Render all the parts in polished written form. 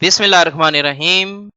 बिस्मिल्लाहिर्रहमानिर्रहीम।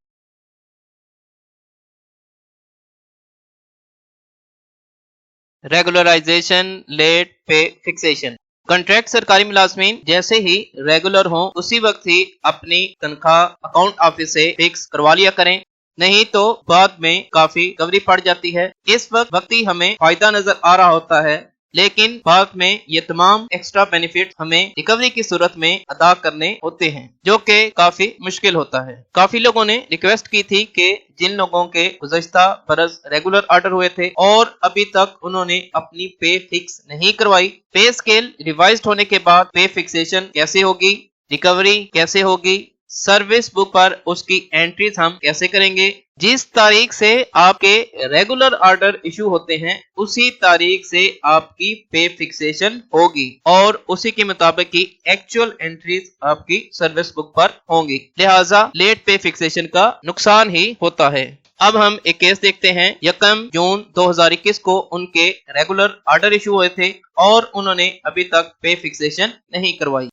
Regularization late pay fixation. Contract सरकारी मुलाजमीन जैसे ही रेगुलर हों उसी वक्त ही अपनी तनख्वाह अकाउंट ऑफिस से फिक्स करवा लिया करें, नहीं तो बाद में काफी कवरी पड़ जाती है। इस वक्त ही हमें फायदा नजर आ रहा होता है, लेकिन बाद में ये तमाम एक्स्ट्रा बेनिफिट हमें रिकवरी की सूरत में अदा करने होते हैं, जो कि काफी मुश्किल होता है। काफी लोगों ने रिक्वेस्ट की थी कि जिन लोगों के गुज़श्ता बरस रेगुलर ऑर्डर हुए थे और अभी तक उन्होंने अपनी पे फिक्स नहीं करवाई, पे स्केल रिवाइज्ड होने के बाद पे फिक्सेशन कैसे होगी, रिकवरी कैसे होगी, सर्विस बुक पर उसकी एंट्रीज हम कैसे करेंगे। जिस तारीख से आपके रेगुलर ऑर्डर इशू होते हैं उसी तारीख से आपकी पे फिक्सेशन होगी और उसी के मुताबिक की एक्चुअल एंट्रीज आपकी सर्विस बुक पर होंगी। लिहाजा लेट पे फिक्सेशन का नुकसान ही होता है। अब हम एक केस देखते हैं। 1 जून 2021 को उनके रेगुलर ऑर्डर इशू हुए थे और उन्होंने अभी तक पे फिक्सेशन नहीं करवाई।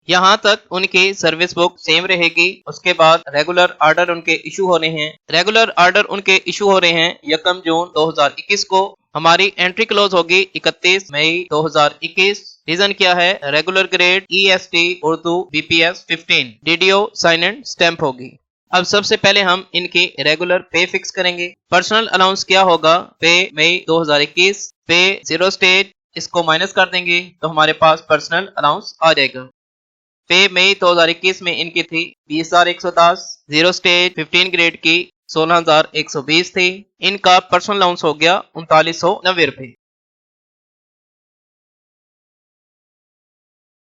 यहाँ तक उनकी सर्विस बुक सेम रहेगी। उसके बाद रेगुलर ऑर्डर उनके इशू हो रहे हैं। रेगुलर ऑर्डर उनके इशू हो रहे हैं 1 जून 2021 को। हमारी एंट्री क्लोज होगी 31 मई 2021। रीजन क्या है? Regular grade EST Urdu BPS 15 DDO sign and stamp होगी। अब सबसे पहले हम इनकी रेगुलर पे फिक्स करेंगे। पर्सनल अलाउंस क्या होगा? पे मई 2021 पे 0 स्टेज, इसको माइनस कर देंगे तो हमारे पास पर्सनल अलाउंस आ जाएगा। पे मई 2021 में इनकी थी 20,110, 0 स्टेज 15 ग्रेड की 16,120 थी। इनका पर्सनल अलाउंस हो गया 3990 रुपए।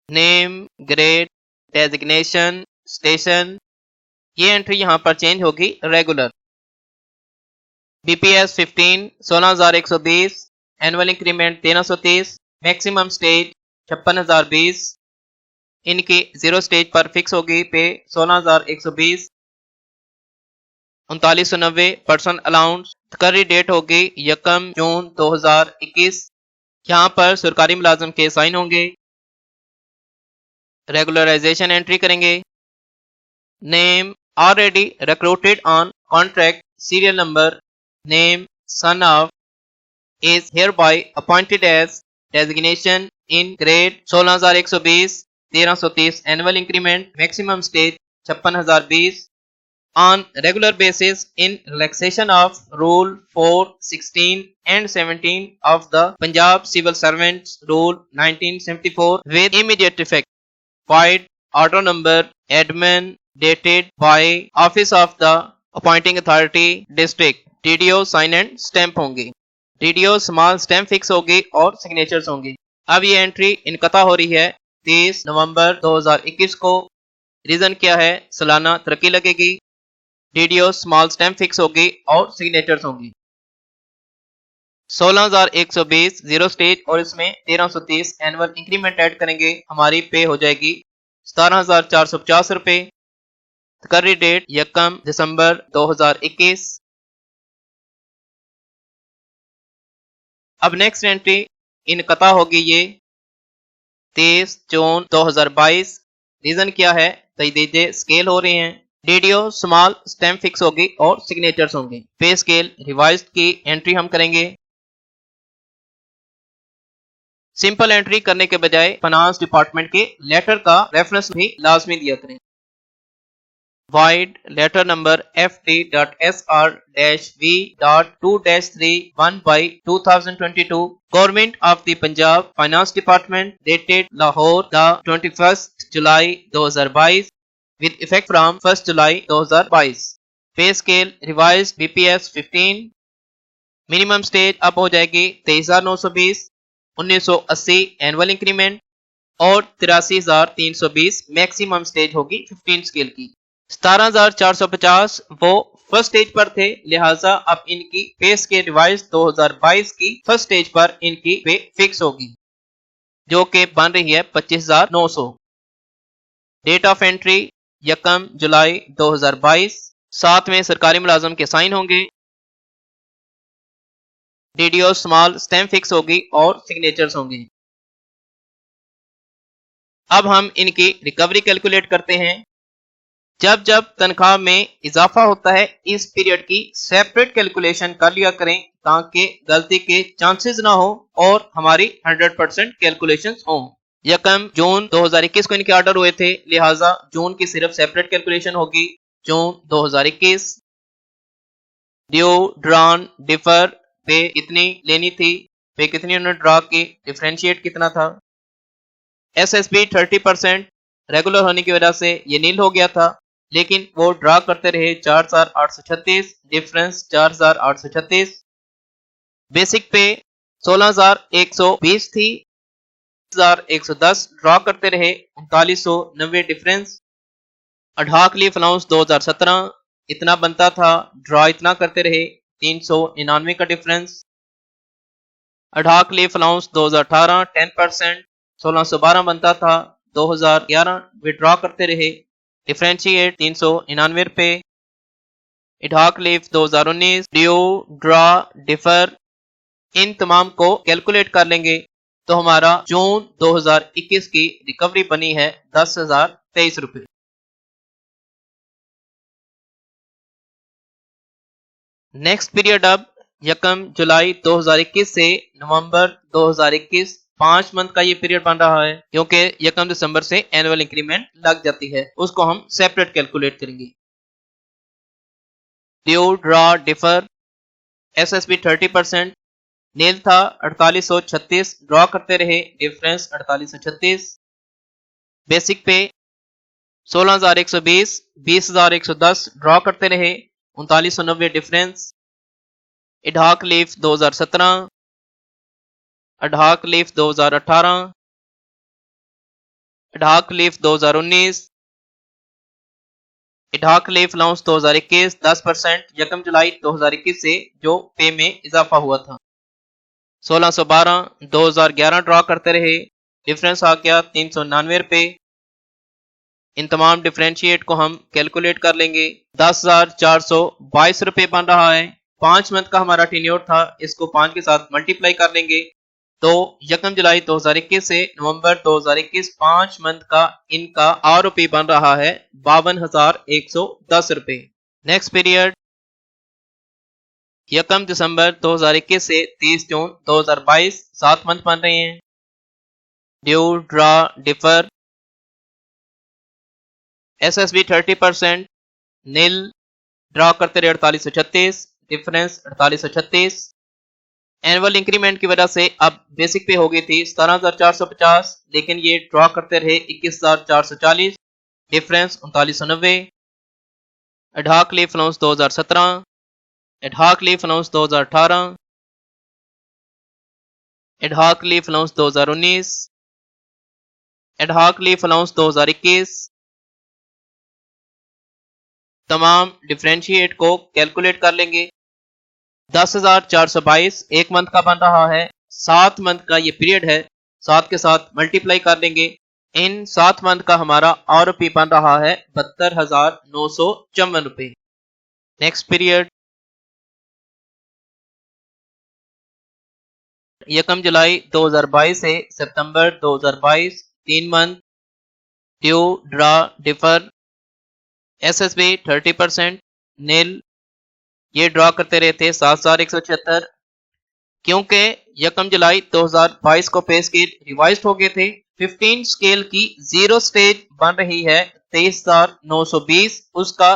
नेम, ग्रेड, डेजिग्नेशन, स्टेशन, ये एंट्री यहाँ पर चेंज होगी regular. BPS 15 16,120, annual increment 1330, maximum stage 56,020। इनकी 0 स्टेज पर फिक्स होगी पे 16,120, 3990 पर्सनल अलाउंस। तकर्री डेट होगी 1 जून 2021। यहाँ पर सरकारी मुलाजम के साइन होंगे। रेगुलराइजेशन एंट्री करेंगे। Name already recruited on contract, serial number, name son of is hereby appointed as, designation in grade 16,120, 1330 annual increment, maximum stage 56,020 on regular basis in relaxation of Rule 4, 16 and 17 of the Punjab Civil Servants Rule 1974 with immediate effect. Void order number admin dated by Office of the Appointing Authority District, DDO sign and stamp होंगे। DDO small stamp fix होगी और signatures होंगी। अब ये entry इनकता हो रही है 30 नवंबर 2021 को। रीजन क्या है? सालाना तरक्की लगेगी। DDO स्मॉल स्टैम्प फिक्स होगी और सिग्नेचर्स होंगी। 16,120 0 स्टेज और इसमें 1330 एनुअल इंक्रीमेंट ऐड करेंगे, हमारी पे हो जाएगी 17,450 रुपए। तकर्री डेट 1 दिसंबर 2021। अब नेक्स्ट एंट्री इनकता होगी ये 23 जून 2022। रीजन क्या है? तजदीद स्केल हो रहे हैं। DDO स्मॉल स्टैम्प फिक्स होगी और सिग्नेचर्स होंगे। पे स्केल रिवाइज्ड की एंट्री हम करेंगे। सिंपल एंट्री करने के बजाय फाइनेंस डिपार्टमेंट के लेटर का रेफरेंस भी लाजमी दिया करें। Void letter number FT.SR-V.2-3-1/2022 Government of the Punjab Finance Department dated Lahore the 21st July 2022 with effect from 1st July 2022। Pay scale revised BPS 15। Minimum stage अब हो जाएगी 23,920, 1980 एनुअल इंक्रीमेंट और 83,320 मैक्सिमम स्टेज होगी 15 scale की। 17,450 वो first stage पर थे, लिहाजा अब इनकी पे स्केल रिवाइज 2022 की फर्स्ट स्टेज पर इनकी पे फिक्स होगी, जो कि बन रही है 25,900। डेट ऑफ एंट्री 1 जुलाई 2022। साथ में सरकारी मुलाजम के साइन होंगे। DDO स्मॉल स्टैम्प फिक्स होगी और सिग्नेचर्स होंगे। अब हम इनकी रिकवरी कैलकुलेट करते हैं। जब जब तनख्वाह में इजाफा होता है इस पीरियड की सेपरेट कैलकुलेशन कर लिया करें ताकि गलती के चांसेस ना हो और हमारी 100% कैलकुलेशन हो। यकम जून 2021 को इनके ऑर्डर हुए थे, लिहाजा जून की सिर्फ सेपरेट कैलकुलेशन होगी। जून 2021 ड्यू ड्रॉन डिफर पे कितनी लेनी थी, पे कितनी उन्होंने ड्रा की, डिफरेंशिएट कितना था। एसएसबी 30% रेगुलर होने की वजह से ये नील हो गया था, लेकिन वो ड्रा करते रहे 4836, डिफरेंस 4836। बेसिक पे 16120 थी, 1110 ड्रा करते रहे 3990, डिफरेंस। अडहाक लीफ अलाउंस 2017 इतना बनता था, ड्रा इतना करते रहे 399 का डिफरेंस। अडहाक लीफ अलाउंस 2018 10% 1612 बनता था, 2011 विड्रॉ करते रहे, डिफरेंशिएट 399 रुपए। इडहाक लीफ 2019 ड्यू ड्रॉ डिफर, इन तमाम को कैलकुलेट कर लेंगे तो हमारा जून 2021 की रिकवरी बनी है 10,023 रुपए। नेक्स्ट पीरियड अब यकम जुलाई 2021 से नवंबर 2021 5 मंथ का ये पीरियड बन रहा है, क्योंकि यकम दिसंबर से एनुअल इंक्रीमेंट लग जाती है, उसको हम सेपरेट कैलकुलेट करेंगे। ड्यू ड्रॉ डिफर एसएसबी 30% नील था 4836 ड्रॉ करते रहे, डिफरेंस 4836। बेसिक पे 16120 20110 ड्रॉ करते रहे 3990, difference. Ad hoc relief 2017 ad hoc relief 2018 ad hoc relief 2019 ad hoc relief allowance 2021 10% यकम जुलाई 2021 से जो पे में इजाफा हुआ था। 1612 2011 ड्रॉ करते रहे, डिफरेंस आ गया 399 रुपए। इन तमाम डिफरेंशिएट को हम कैलकुलेट कर लेंगे, 10,422 रुपए बन रहा है। 5 मंथ का हमारा टेन्योर था, इसको 5 के साथ मल्टीप्लाई कर लेंगे तो यकम जुलाई 2021 से नवंबर 2021 5 मंथ का इनका आरओपी बन रहा है 52,110 रुपए। नेक्स्ट पीरियड यकम दिसंबर 2021 से 30 जून 2022 7 मंथ बन रहे हैं। ड्यू ड्रॉ डिफर एसएसबी 30% नील ड्रॉ करते रहे 4836, डिफरेंस 4836। एनुअल इंक्रीमेंट की वजह से अब बेसिक पे हो गई थी 17,450, लेकिन ये ड्रॉ करते रहे 21,440, difference 3990। Ad hoc relief allowance 2017 ad hoc relief allowance 2018 ad hoc relief allowance 2019 ad hoc relief allowance 2021। तमाम डिफरेंशिएट को कैलकुलेट कर लेंगे, 10,422 एक मंथ का बन रहा है, 7 मंथ का ये पीरियड है, 7 के साथ मल्टीप्लाई कर देंगे। इन 7 मंथ का हमारा आरओपी बन रहा है 72,954 रुपए। नेक्स्ट पीरियड यकम जुलाई 2022 से सितंबर 2022 3 month. Due draw differ SSB 30% नील ये ड्रॉ करते रहे थे 7,176, क्योंकि यकम जुलाई 2022 को पे स्केल रिवाइज हो गए थे। 15 स्केल की 0 स्टेज बन रही है 23,920, उसका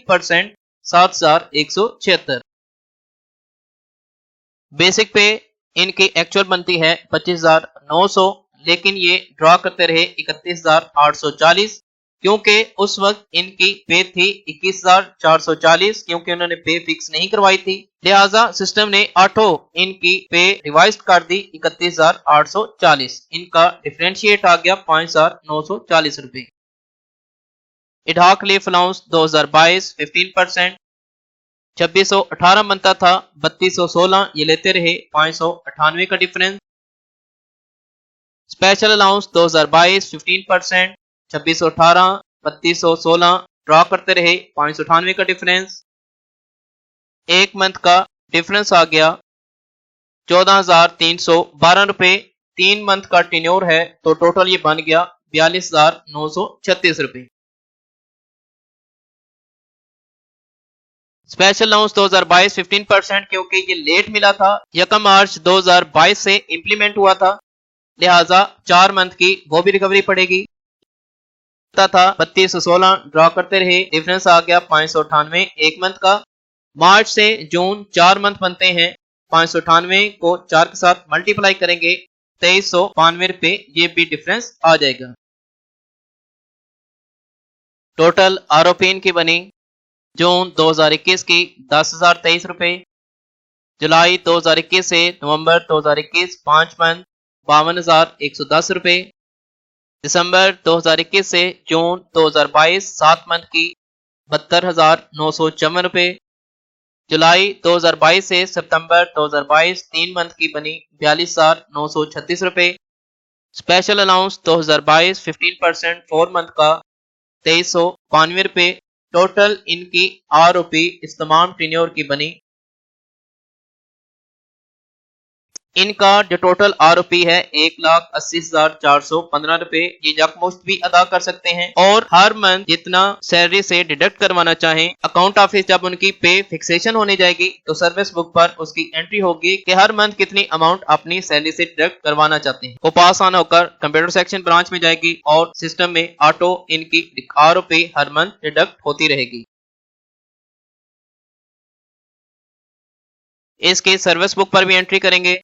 परसेंट 7,176। बेसिक पे इनकी एक्चुअल बनती है 25,900, लेकिन ये ड्रॉ करते रहे 31,840, क्योंकि उस वक्त इनकी पे थी 21,440, क्योंकि उन्होंने पे फिक्स नहीं करवाई थी, लिहाजा सिस्टम ने आठों इनकी पे रिवाइज कर दी 31,840। इनका डिफरेंशिएट आ गया 5,940 रुपए। इडहाक लीफ अलाउंस 2022 15% 2618 बनता था, 3216 ये लेते रहे 598 का डिफरेंस। स्पेशल अलाउंस 2022 15% 2618 3216 ड्रॉ करते रहे 598 का डिफरेंस। एक मंथ का डिफरेंस आ गया 14,312 रुपए। 3 मंथ का टेन्योर है तो टोटल ये बन गया 42,936 रुपए। स्पेशल अलाउंस 2022 15% क्योंकि ये लेट मिला था, 1 मार्च 2022 से इंप्लीमेंट हुआ था, लिहाजा 4 मंथ की वो भी रिकवरी पड़ेगी। था 3216 ड्रॉ करते रहे, डिफरेंस आ गया 598 एक मंथ का। मार्च से जून 4 मंथ बनते हैं, 598 को 4 के साथ मल्टीप्लाई करेंगे 2392 रुपए, ये भी डिफरेंस आ जाएगा। टोटल आरओपी इनकी बनी जून 2021 की 10,023 रुपए, जुलाई 2021 से नवंबर 2021 5 मंथ 52,110 रुपए, दिसंबर 2021 से जून 2022 7 मंथ की 72,954 रुपए, जुलाई 2022 से सितंबर 2022 3 मंथ की बनी 42,936 रुपए। स्पेशल अलाउंस 2022 15% 4 मंथ का 2392 रुपए। टोटल इनकी आरओपी इस तमाम टेन्योर की बनी, इनका जो टोटल आरओपी है 1,80,415 रुपए। ये यकमुश्त भी अदा कर सकते हैं और हर मंथ जितना सैलरी से डिडक्ट करवाना चाहें, अकाउंट ऑफिस जब उनकी पे फिक्सेशन होने जाएगी तो सर्विस बुक पर उसकी एंट्री होगी कि हर मंथ कितनी अमाउंट अपनी सैलरी से डिडक्ट करवाना चाहते हैं। वो पास ऑन होकर कंप्यूटर सेक्शन ब्रांच में जाएगी और सिस्टम में ऑटो इनकी आरओपी हर मंथ डिडक्ट होती रहेगी। इसके सर्विस बुक पर भी एंट्री करेंगे।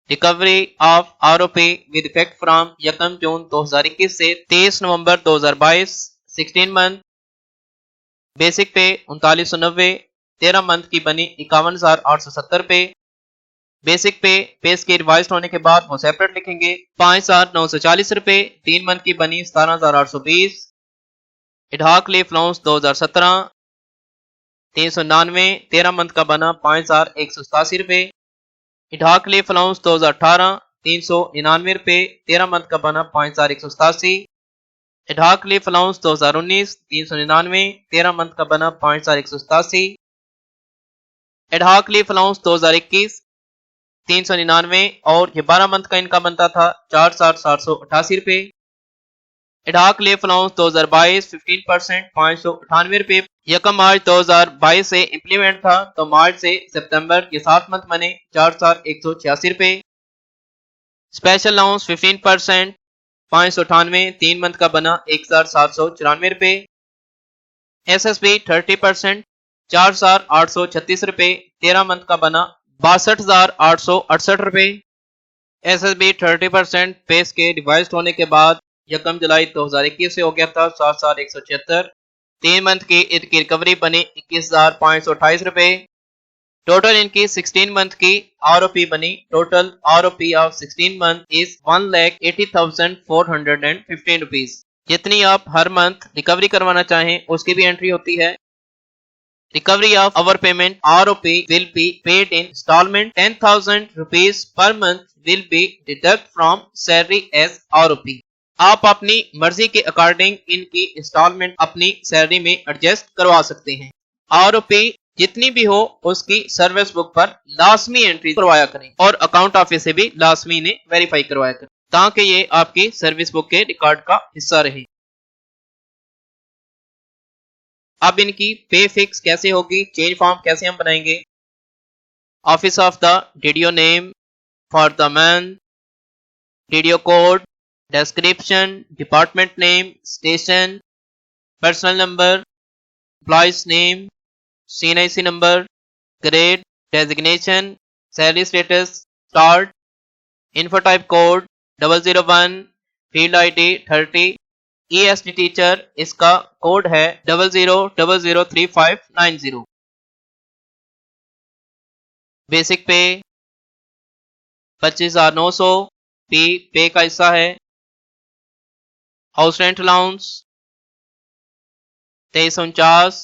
Recovery of ROP with effect from 1 जून 2021 से 23 नवंबर 2022 16 मंथ। बेसिक पे 3990, 13 मंथ की बनी 51,870 रुपए। बेसिक पे स्केल रिवाइज होने के बाद वो सेपरेट लिखेंगे 5,940 रुपए, 3 मंथ की बनी 17,820। इडहाक लीफ अलाउंस 2017 399, 13 मंथ का बना 5,187 रुपए। इडहाक लीफ अलाउंस 2018 399 रुपए, 13 मंथ का बना 5,187। इडहाक लीफ अलाउंस 2019 399, 13 मंथ का बना 5,187। इडहाक लीफ अलाउंस 2021 399 और ये 12 मंथ का इनका बनता था 4,788 रुपए। इडहाक लीफ अलाउंस 2022 15% 598 रुपए। 1 मार्च 2022 से इंप्लीमेंट था तो मार्च से सितंबर ये 7 मंथ बने 4,186 रुपए। स्पेशल अलाउंस 15% 598, 3 मंथ का बना 1,794 रुपए। एसएसबी 30% 4,836 रुपए, 13 मंथ का बना 62,868 रुपए। एसएसबी 30% पे स्केल रिवाइज होने के बाद 1 जुलाई 2021 से हो गया था 7,176। 3 मंथ की इनकी रिकवरी बनी 21,528 रुपए। टोटल इनकी 16 मंथ की आरओपी बनी, total ROP of 16 month is 1,80,415 rupees. जितनी आप हर मंथ रिकवरी करवाना चाहें उसकी भी एंट्री होती है। Recovery of our payment ROP will be paid in installment. 10,000 rupees per month will be deduct from salary as ROP. आप अपनी मर्जी के अकॉर्डिंग इनकी इंस्टॉलमेंट अपनी सैलरी में एडजस्ट करवा सकते हैं। आरओपी जितनी भी हो उसकी सर्विस बुक पर लाजमी एंट्री करवाया करें और अकाउंट ऑफिस से भी लाजमी ने वेरीफाई करवाया करें ताकि ये आपकी सर्विस बुक के रिकॉर्ड का हिस्सा रहे। अब इनकी पे फिक्स कैसे होगी, चेंज फॉर्म कैसे हम बनाएंगे। Office of the DDO name for the month, DDO code, description, department name, station, personal number, employee's name, CNIC number, grade, designation, salary status, start, info type code 001, field ID 30, EST teacher इसका code है 00003590। Basic पे 25,900 पे का हिस्सा है। House rent allowance 2349,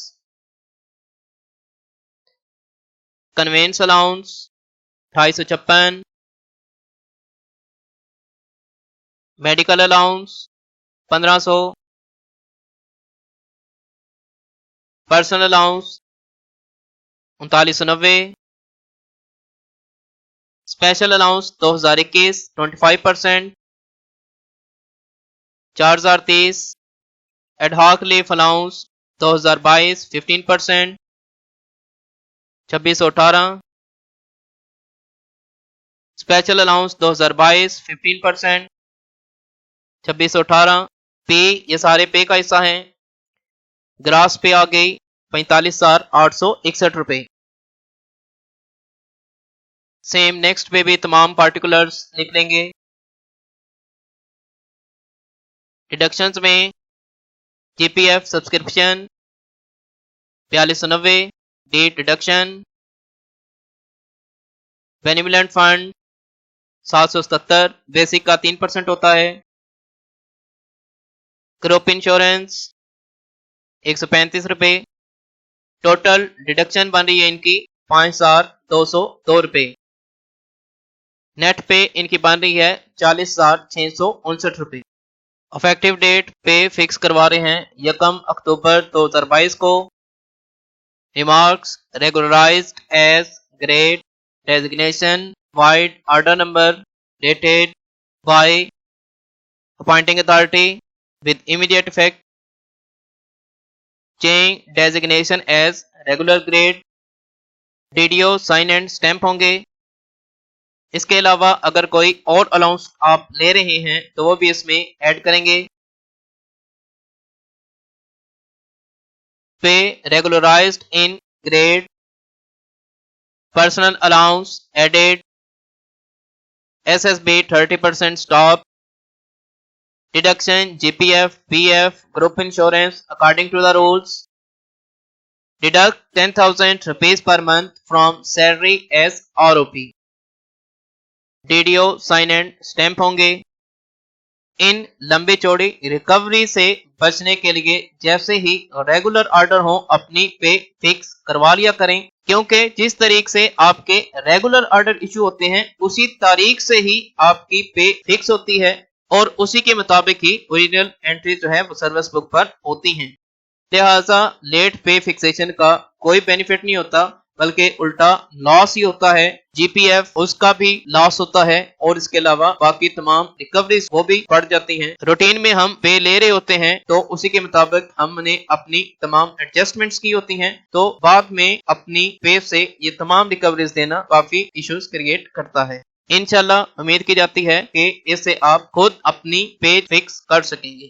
convince allowance 2856, medical allowance 1500, personal allowance 3990, special allowance 2021 25%, 4030, ad hoc leave allowance 2022 15%, 2618, special allowance 2022 15%, 2618, पे ये सारे पे का हिस्सा हैं। ग्रास पे आ गई 45,861 रुपए। सेम नेक्स्ट पे भी तमाम पार्टिकुलर्स लिख लेंगे। डिडक्शंस में GPF subscription 4290, debt deduction, benevolent fund 777, basic का 3% होता है। क्रॉप इंश्योरेंस 135 रुपए। टोटल डिडक्शन बन रही है इनकी 5,202 रुपए। नेट पे इनकी बन रही है 40,659 रुपए। इफेक्टिव डेट पे फिक्स करवा रहे हैं 1 अक्टूबर 2022 को। Remarks regularized as grade designation vide order number dated by appointing authority with immediate effect, change designation as regular grade, DDO sign and stamp होंगे। इसके अलावा अगर कोई और अलाउंस आप ले रहे हैं तो वो भी इसमें ऐड करेंगे। पे regularized in grade, personal allowance added, SSB 30% stop, deduction GPF, PF, group insurance according to the rules. Deduct 10,000 rupees per month from salary as ROP. DDO sign and stamp होंगे। इन लंबी चौड़ी रिकवरी से बचने के लिए जैसे ही रेगुलर ऑर्डर हो अपनी पे फिक्स करवा लिया करें, क्योंकि जिस तारीख से आपके रेगुलर ऑर्डर इशू होते हैं उसी तारीख से ही आपकी पे फिक्स होती है और उसी के मुताबिक ही ओरिजिनल एंट्री जो है वो सर्विस बुक पर होती हैं। लिहाजा लेट पे फिक्सेशन का कोई बेनिफिट नहीं होता बल्कि उल्टा लॉस ही होता है। जीपीएफ उसका भी लॉस होता है और इसके अलावा बाकी तमाम रिकवरीज वो भी बढ़ जाती हैं। रूटीन में हम पे ले रहे होते हैं तो उसी के मुताबिक हमने अपनी तमाम एडजस्टमेंट्स की होती हैं, तो बाद में अपनी पे से ये तमाम रिकवरीज देना काफी इश्यूज क्रिएट करता है। इंशाल्लाह उम्मीद की जाती है कि इससे आप खुद अपनी पे फिक्स कर सकेंगे।